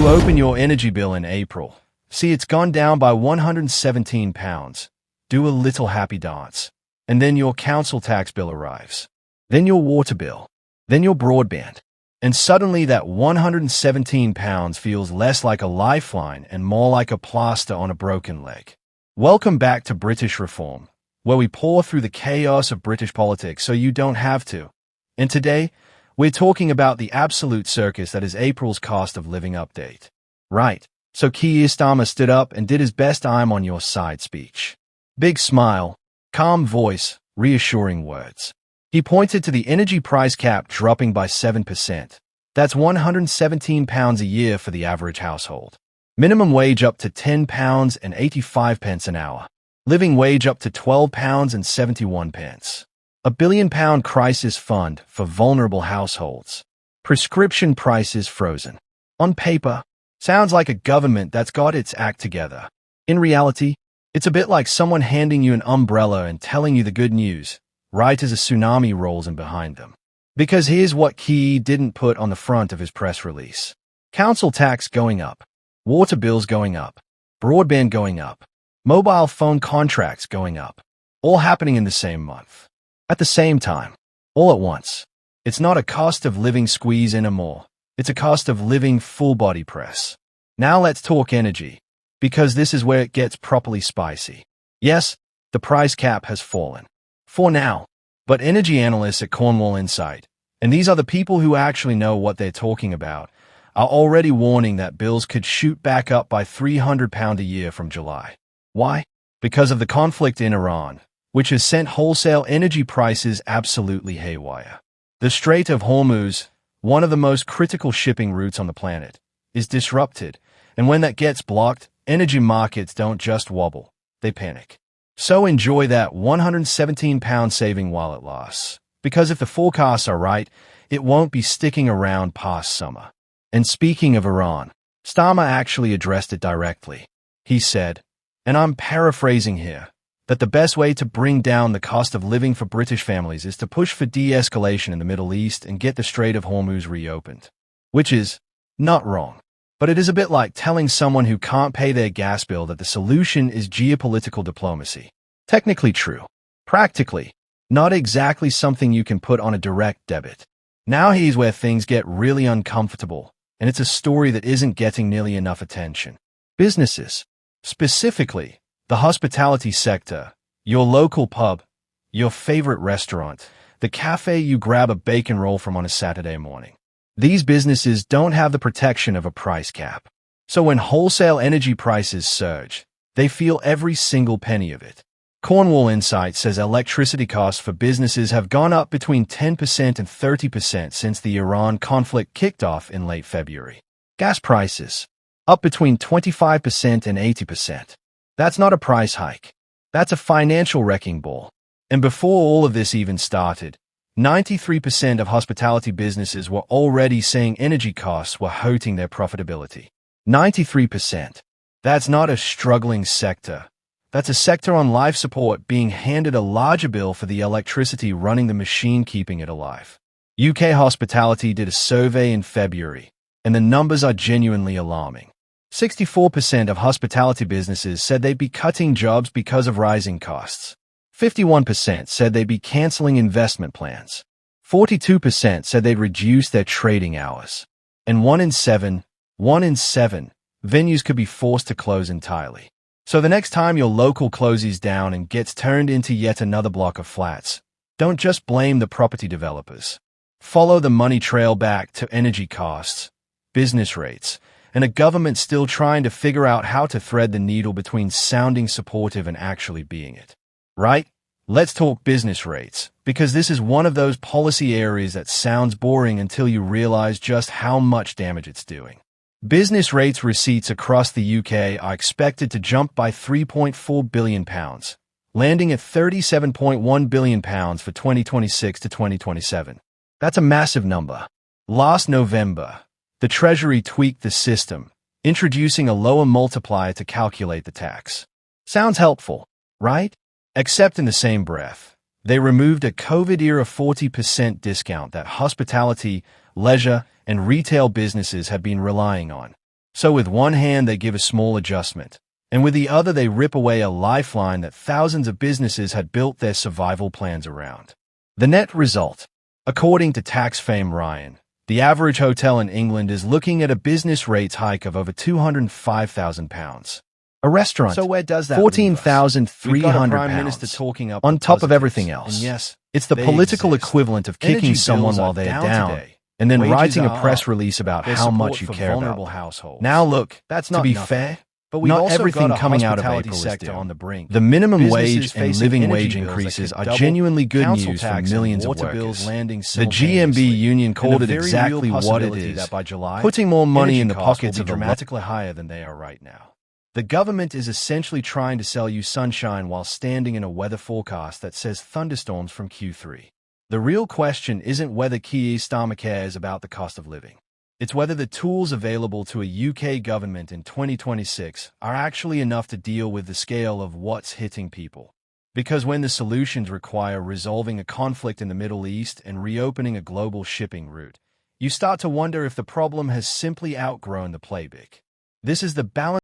You open your energy bill in April. See it's gone down by £117. Do a little happy dance. And then your council tax bill arrives. Then your water bill. Then your broadband. And suddenly that £117 feels less like a lifeline and more like a plaster on a broken leg. Welcome back to British Reform, where we pour through the chaos of British politics so you don't have to. And today, we're talking about the absolute circus that is April's cost of living update. Right, so Keir Starmer stood up and did his best "I'm on your side" speech. Big smile, calm voice, reassuring words. He pointed to the energy price cap dropping by 7%. That's £117 a year for the average household. Minimum wage up to £10.85 an hour. Living wage up to £12.71. £1 billion crisis fund for vulnerable households. Prescription prices frozen. On paper, sounds like a government that's got its act together. In reality, it's a bit like someone handing you an umbrella and telling you the good news, right as a tsunami rolls in behind them. Because here's what Keir didn't put on the front of his press release. Council tax going up. Water bills going up. Broadband going up. Mobile phone contracts going up. All happening in the same month. At the same time. All at once. It's not a cost of living squeeze anymore. It's a cost of living full body press. Now let's talk energy. Because this is where it gets properly spicy. Yes, the price cap has fallen. For now. But energy analysts at Cornwall Insight, and these are the people who actually know what they're talking about, are already warning that bills could shoot back up by £300 a year from July. Why? Because of the conflict in Iran, which has sent wholesale energy prices absolutely haywire. The Strait of Hormuz, one of the most critical shipping routes on the planet, is disrupted, and when that gets blocked, energy markets don't just wobble, they panic. So enjoy that £117 saving while it lasts, because if the forecasts are right, it won't be sticking around past summer. And speaking of Iran, Starmer actually addressed it directly. He said, and I'm paraphrasing here, that the best way to bring down the cost of living for British families is to push for de-escalation in the Middle East and get the Strait of Hormuz reopened. Which is not wrong. But it is a bit like telling someone who can't pay their gas bill that the solution is geopolitical diplomacy. Technically true. Practically, not exactly something you can put on a direct debit. Now here's where things get really uncomfortable, and it's a story that isn't getting nearly enough attention. Businesses. Specifically, the hospitality sector, your local pub, your favorite restaurant, the cafe you grab a bacon roll from on a Saturday morning. These businesses don't have the protection of a price cap. So when wholesale energy prices surge, they feel every single penny of it. Cornwall Insight says electricity costs for businesses have gone up between 10% and 30% since the Iran conflict kicked off in late February. Gas prices, up between 25% and 80%. That's not a price hike. That's a financial wrecking ball. And before all of this even started, 93% of hospitality businesses were already saying energy costs were hurting their profitability. 93%. That's not a struggling sector. That's a sector on life support being handed a larger bill for the electricity running the machine keeping it alive. UK Hospitality did a survey in February, and the numbers are genuinely alarming. 64% of hospitality businesses said they'd be cutting jobs because of rising costs. 51% said they'd be canceling investment plans. 42% said they'd reduce their trading hours. And 1 in 7 venues could be forced to close entirely. So the next time your local closes down and gets turned into yet another block of flats, don't just blame the property developers. Follow the money trail back to energy costs, business rates, and a government still trying to figure out how to thread the needle between sounding supportive and actually being it. Right? Let's talk business rates, because this is one of those policy areas that sounds boring until you realize just how much damage it's doing. Business rates receipts across the UK are expected to jump by £3.4 billion, landing at £37.1 billion for 2026 to 2027. That's a massive number. Last November, the Treasury tweaked the system, introducing a lower multiplier to calculate the tax. Sounds helpful, right? Except in the same breath, they removed a COVID-era 40% discount that hospitality, leisure, and retail businesses had been relying on. So with one hand they give a small adjustment, and with the other they rip away a lifeline that thousands of businesses had built their survival plans around. The net result, according to tax fame Ryan, the average hotel in England is looking at a business rates hike of over £205,000. A restaurant, So where does that £14,300 talking up on top of everything else. And yes, It's the they political exist. equivalent of kicking Energy someone bills while are they're down down, today. and then Wages writing a are press up. release about There's how support much you for care vulnerable about. households. Now look, That's to not be nothing. fair, But we've not also everything got a coming out of hospitality April is sector down. on the brink. The minimum Businesses wage and facing living energy wage bills that increases could are double, genuinely good council news for tax and millions of water workers. bills landing The GMB simultaneously, union and called the it very real exactly what it possibility is, that by July, putting more money energy in the costs will pockets be of the dramatically higher than they are right now. The government is essentially trying to sell you sunshine while standing in a weather forecast that says thunderstorms from Q3. The real question isn't whether Keir Starmer cares about the cost of living. It's whether the tools available to a UK government in 2026 are actually enough to deal with the scale of what's hitting people. Because when the solutions require resolving a conflict in the Middle East and reopening a global shipping route, you start to wonder if the problem has simply outgrown the playbook. This is the balance